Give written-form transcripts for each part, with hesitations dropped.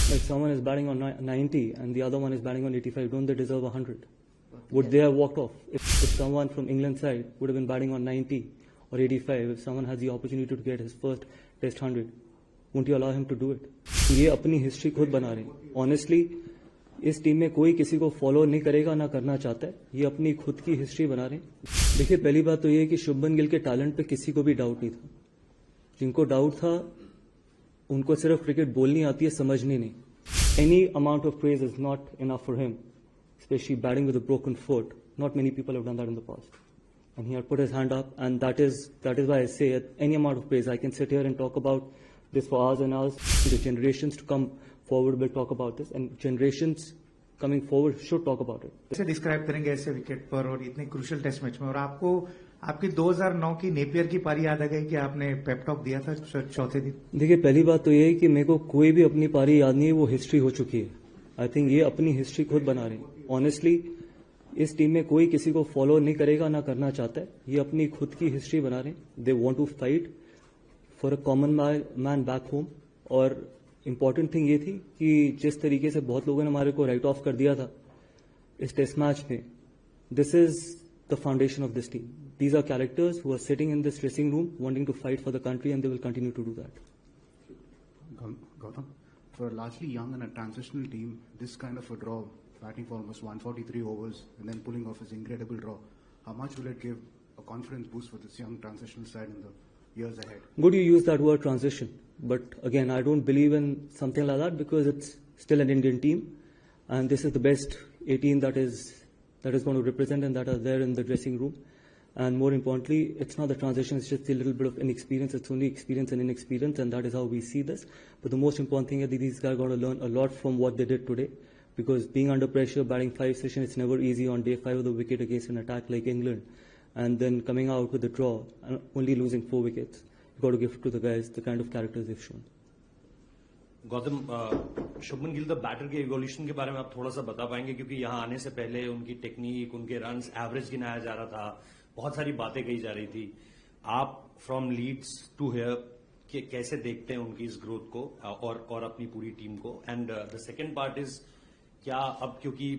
Like someone is batting on 90 and the other one is batting on 85, don't they deserve 100? Would they have walked off? If someone from England side would have been batting on 90 or 85, if someone has the opportunity to get his first test 100, won't you allow him to do it? ये अपनी history खुद बना रहे हैं. Honestly, इस team में कोई किसी को फॉलो नहीं करेगा ना करना चाहता है. ये अपनी खुद की हिस्ट्री बना रहे हैं. देखिए, पहली बात तो ये है कि शुभमन गिल के टैलेंट पे किसी को भी डाउट नहीं था. जिनको डाउट था उनको सिर्फ क्रिकेट बोलनी आती है, समझनी नहीं. Any amount of praise is not enough for him, especially batting with a broken foot. Not many people have done that in the past. And he had put his hand up, and that is why I say at any amount of praise. I can sit here and talk about this for hours and hours. The generations to come forward will talk about this, and generations coming forward should talk about it. कैसे describe करेंगे ऐसे wicket पर और इतने crucial test match में, और आपको आपकी 2009 की नेपियर की पारी याद आ गई कि आपने पेप टॉक दिया था चौथे दिन? देखिए, पहली बात तो ये है कि मेरे को कोई भी अपनी पारी याद नहीं है, वो हिस्ट्री हो चुकी है. आई थिंक ये अपनी हिस्ट्री खुद बना रहे हैं. ऑनेस्टली, इस टीम में कोई किसी को फॉलो नहीं करेगा ना करना चाहता है. ये अपनी खुद की हिस्ट्री बना रहे हैं. They want to fight for a common man back home. और इम्पॉर्टेंट थिंग ये थी कि जिस तरीके से बहुत लोगों ने हमारे को राइट ऑफ कर दिया था इस टेस्ट मैच में, this is the foundation of this team. These are characters who are sitting in this dressing room wanting to fight for the country, and they will continue to do that. Gautam, for a largely young and a transitional team, this kind of a draw, batting for almost 143 overs and then pulling off his incredible draw, how much will it give a confidence boost for this young transitional side in the years ahead? Good you use that word transition, but again, I don't believe in something like that because it's still an Indian team, and this is the best 18 that is going to represent and that are there in the dressing room. And more importantly, it's not the transition, it's just a little bit of inexperience. It's only experience and inexperience, and that is how we see this. But the most important thing is that these guys are going to learn a lot from what they did today. Because being under pressure, batting 5 sessions, it's never easy on day 5 of the wicket against an attack like England. And then coming out with a draw and only losing 4 wickets. You've got to give it to the guys, the kind of characters they've shown. Gautam, Shubman Gill the batter के evolution के बारे में आप थोड़ा सा बता पाएंगे? क्योंकि यहाँ आने से पहले उनकी टेक्निक, उनके रन्स, एवरेज गिनाया जा रहा था, बहुत सारी बातें कही जा रही थी. आप फ्रॉम लीड्स टू हियर कैसे देखते हैं उनकी इस ग्रोथ को और अपनी पूरी टीम को? And the second part is, क्या अब क्योंकि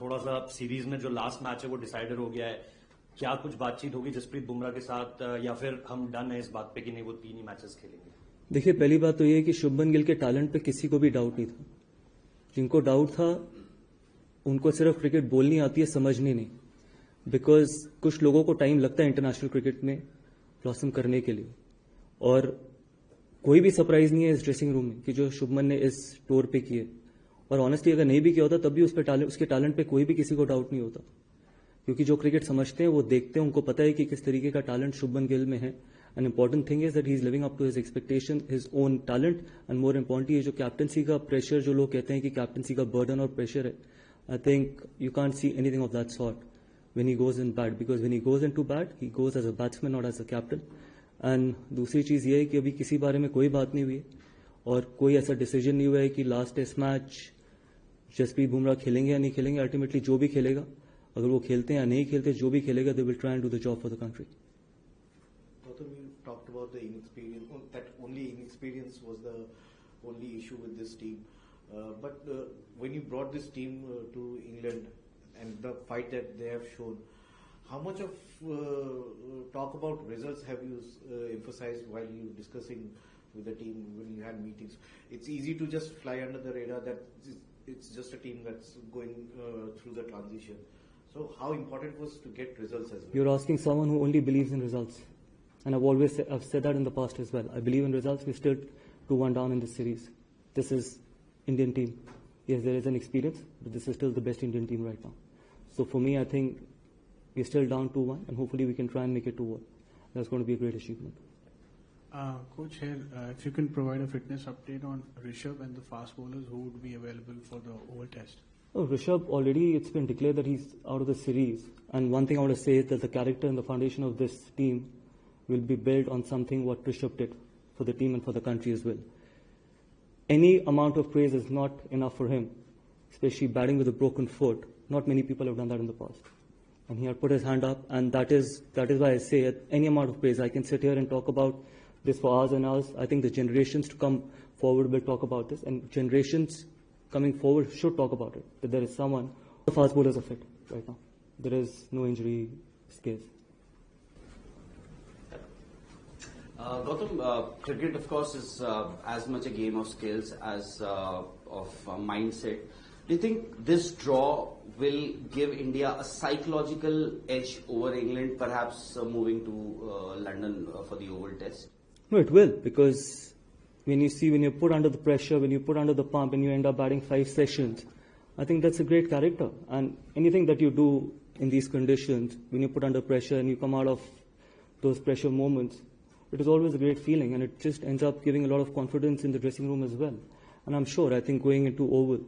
थोड़ा सा सीरीज में जो लास्ट मैच है वो डिसाइडर हो गया है, क्या कुछ बातचीत होगी जसप्रीत बुमराह के साथ, या फिर हम डन है इस बात पे कि नहीं वो 3 ही मैचेस खेलेंगे? देखिए, पहली बात तो ये है कि शुभमन गिल के टैलेंट पे किसी को भी डाउट नहीं था. जिनको डाउट था उनको सिर्फ क्रिकेट बोलनी आती है, समझनी नहीं. बिकॉज कुछ लोगों को टाइम लगता है इंटरनेशनल क्रिकेट में ब्लॉसम करने के लिए, और कोई भी सरप्राइज नहीं है इस ड्रेसिंग रूम में कि जो शुभमन ने इस टूर पे किए. और ऑनेस्टली अगर नहीं भी किया होता तब भी उसके टैलेंट पे कोई भी किसी को डाउट नहीं होता. क्योंकि जो क्रिकेट समझते हैं वो देखते हैं, उनको पता है कि किस तरीके का टैलेंट शुभमन गिल में है. And important thing is that he is living up to his expectation, his own talent. And more importantly ये जो कैप्टनसी का प्रेशर, जो लोग कहते हैं कि कैप्टनसी का बर्डन और प्रेशर है, I think you can't see anything of that sort when he goes in bat, because when he goes into bat, he goes as a batsman, not as a captain. And दूसरी चीज ये है कि अभी किसी बारे में कोई बात नहीं हुई है और कोई ऐसा डिसीजन नहीं हुआ है कि last test match Jasprit Bumrah खेलेंगे या नहीं खेलेंगे. अल्टीमेटली जो भी खेलेगा, अगर वो खेलते हैं या नहीं खेलते, जो भी खेलेगा, they will try and do the job for the country. Gautam, you talked about the inexperience, that only inexperience was the only issue with this team. But when you brought this team to England, and the fight that they have shown, how much of talk about results have you emphasized while you discussing with the team when you had meetings? It's easy to just fly under the radar that it's just a team that's going through the transition. So how important was to get results as well? You're asking someone who only believes in results, and I've said that in the past as well. I believe in results. We're still 2-1 down in this series. This is Indian team. Yes, there is an experience, but this is still the best Indian team right now. So for me, I think we're still down 2-1, and hopefully we can try and make it 2-1. That's going to be a great achievement. Coach, here, if you can provide a fitness update on Rishabh and the fast bowlers who would be available for the Oval Test. Oh, Rishabh, already it's been declared that he's out of the series. And one thing I want to say is that the character and the foundation of this team will be built on something what Rishabh did for the team and for the country as well. Any amount of praise is not enough for him, especially batting with a broken foot. Not many people have done that in the past. And he had put his hand up, and that is why I say at any amount of praise. I can sit here and talk about this for hours and hours. I think the generations to come forward will talk about this, and generations coming forward should talk about it, that there is someone. The fast bowlers are fit right now. There is no injury scares. Gautam, cricket of course is as much a game of skills as of mindset. Do you think this draw will give India a psychological edge over England, perhaps moving to London for the Oval Test? No, it will, because when you're put under the pressure, when you put under the pump and you end up batting 5 sessions, I think that's a great character. And anything that you do in these conditions, when you put under pressure and you come out of those pressure moments, it is always a great feeling, and it just ends up giving a lot of confidence in the dressing room as well. And I'm sure, I think going into Oval,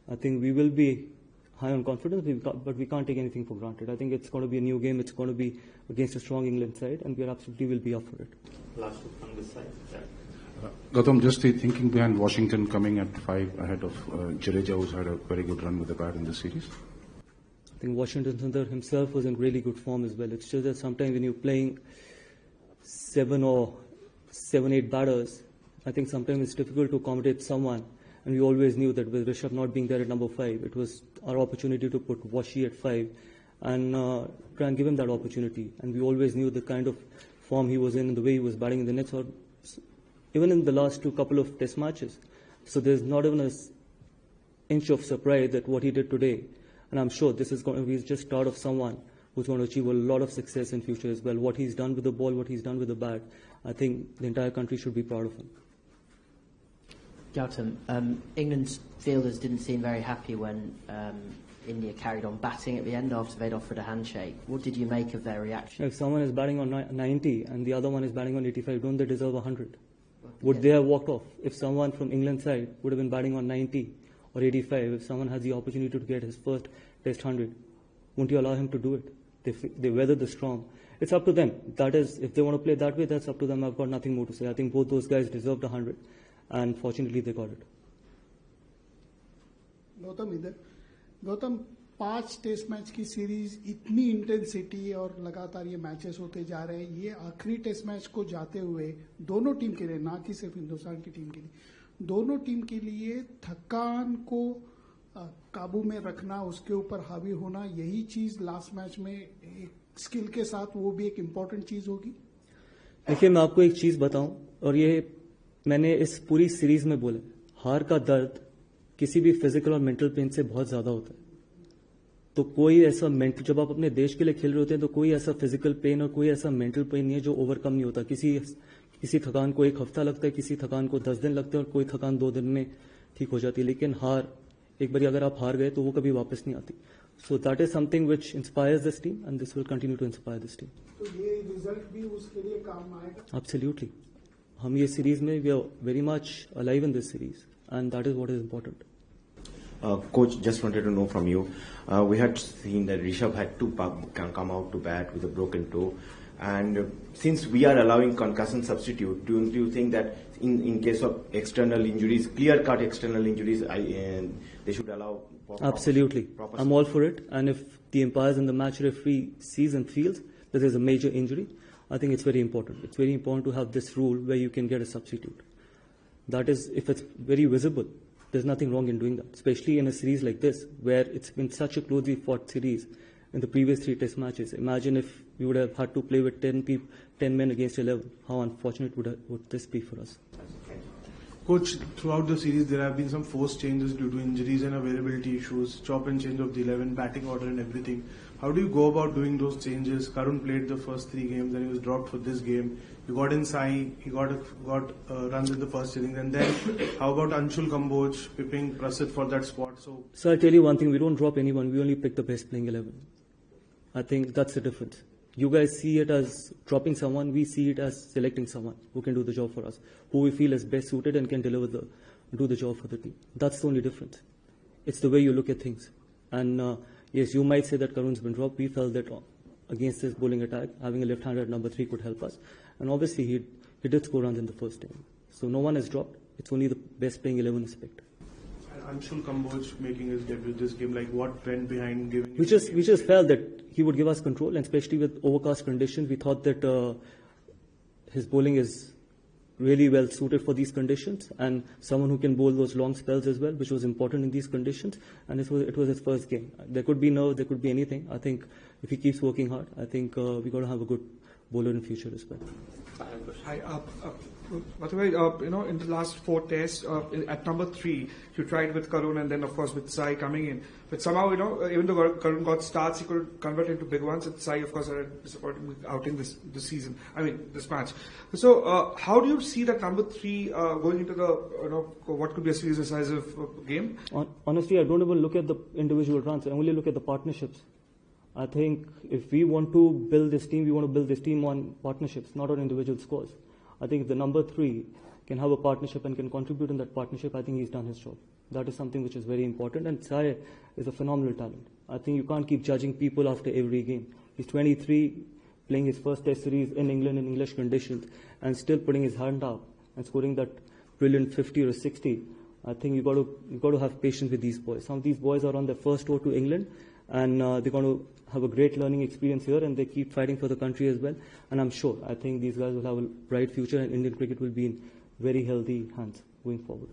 I think we will be high on confidence, but we can't take anything for granted. I think it's going to be a new game. It's going to be against a strong England side, and we absolutely will be up for it. Last on this side. Gautam, just the thinking behind Washington coming at 5 ahead of Jadeja, who's had a very good run with the bat in this series. I think Washington Sundar himself was in really good form as well. It's just that sometimes when you're playing 7 or 8 batters, I think sometimes it's difficult to accommodate someone. And we always knew that with Rishabh not being there at number 5, it was our opportunity to put Washi at 5 and try and give him that opportunity. And we always knew the kind of form he was in and the way he was batting in the nets, or even in the last couple of test matches. So there's not even an inch of surprise that what he did today. And I'm sure this is going to be just start of someone who's going to achieve a lot of success in future as well. What he's done with the ball, what he's done with the bat, I think the entire country should be proud of him. Gautam, England's fielders didn't seem very happy when India carried on batting at the end after they'd offered a handshake. What did you make of their reaction? If someone is batting on 90 and the other one is batting on 85, don't they deserve 100? Would they have walked off? If someone from England's side would have been batting on 90 or 85, if someone has the opportunity to get his first Test 100, won't you allow him to do it? They weathered the storm. It's up to them. That is, if they want to play that way, that's up to them. I've got nothing more to say. I think both those guys deserved 100. And fortunately they got it. Gautam 5 test match की series, इतनी intensity और लगातार ये matches होते जा रहे हैं. ये आखिरी टेस्ट मैच को जाते हुए दोनों टीम के लिए, ना कि सिर्फ हिंदुस्तान की टीम के लिए, दोनों टीम के लिए थकान को काबू में रखना, उसके ऊपर हावी होना, यही चीज लास्ट मैच में एक स्किल के साथ वो भी एक इम्पोर्टेंट चीज होगी. देखिए, मैं आपको एक चीज बताऊं, और ये मैंने इस पूरी सीरीज में बोला, हार का दर्द किसी भी फिजिकल और मेंटल पेन से बहुत ज्यादा होता है. तो कोई ऐसा मेंटल, जब आप अपने देश के लिए खेल रहे होते हैं, तो कोई ऐसा फिजिकल पेन और कोई ऐसा मेंटल पेन नहीं है जो ओवरकम नहीं होता. किसी थकान को 1 हफ्ता लगता है, किसी थकान को 10 दिन लगते हैं, और कोई थकान 2 दिन में ठीक हो जाती है. लेकिन हार, एक बार अगर आप हार गए तो वो कभी वापस नहीं आती. So that is something which inspires this team, and this will continue to inspire this team. तो ये रिजल्ट भी उसके लिए काम आएगा. Absolutely. हम ये सीरीज में we are very much alive in this series, and that is what is important. Coach, just wanted to know from you. We had seen that Rishabh had to come out to bat with a broken toe, and since we are allowing concussion substitute, do you think that in case of external injuries, clear-cut external injuries, they should allow? Absolutely. I'm all for it. And if the umpires and the match referee sees and feels that there's a major injury, I think it's very important. It's very important to have this rule where you can get a substitute. That is, if it's very visible, there's nothing wrong in doing that, especially in a series like this, where it's been such a closely fought series in the previous 3 test matches. Imagine if we would have had to play with 10 men against 11. How unfortunate would this be for us? Coach, throughout the series there have been some forced changes due to injuries and availability issues, chop and change of the 11, batting order and everything. How do you go about doing those changes? Karun played the first 3 games and he was dropped for this game. You got in Sai, he got runs in the first innings, and then how about Anshul Kamboj pipping Prasid for that spot? So I'll tell you one thing, we don't drop anyone, we only pick the best playing 11. I think that's the difference. You guys see it as dropping someone, we see it as selecting someone who can do the job for us, who we feel is best suited and can do the job for the team. That's the only difference. It's the way you look at things. And yes, you might say that Karun's been dropped. We felt that against this bowling attack, having a left-hander at number 3 could help us. And obviously he did score runs in the first inning. So no one is dropped. It's only the best playing 11 is picked. Anshul Kamboj making his debut this game, like what went behind giving? We just felt that he would give us control, and especially with overcast conditions, we thought that his bowling is really well suited for these conditions, and someone who can bowl those long spells as well, which was important in these conditions. And it was his first game. There could be nerves, there could be anything. I think if he keeps working hard, I think we're going to have a good bowler in future as well. Hi, by the way, in the last 4 tests, at number 3, you tried with Karun and then, of course, with Sai coming in. But somehow, even though Karun got starts, he could convert into big ones. And Sai, of course, had a disappointing outing this season. This match. So, how do you see that number 3 going into the, what could be a series decisive game? Honestly, I don't even look at the individual runs. I only look at the partnerships. I think if we want to build this team, we want to build this team on partnerships, not on individual scores. I think if the number 3 can have a partnership and can contribute in that partnership, I think he's done his job. That is something which is very important, and Sai is a phenomenal talent. I think you can't keep judging people after every game. He's 23, playing his first test series in England in English conditions, and still putting his hand up and scoring that brilliant 50 or 60. I think you've got to have patience with these boys. Some of these boys are on their first tour to England, and they're going to have a great learning experience here, and they keep fighting for the country as well. And I'm sure, I think these guys will have a bright future, and Indian cricket will be in very healthy hands going forward.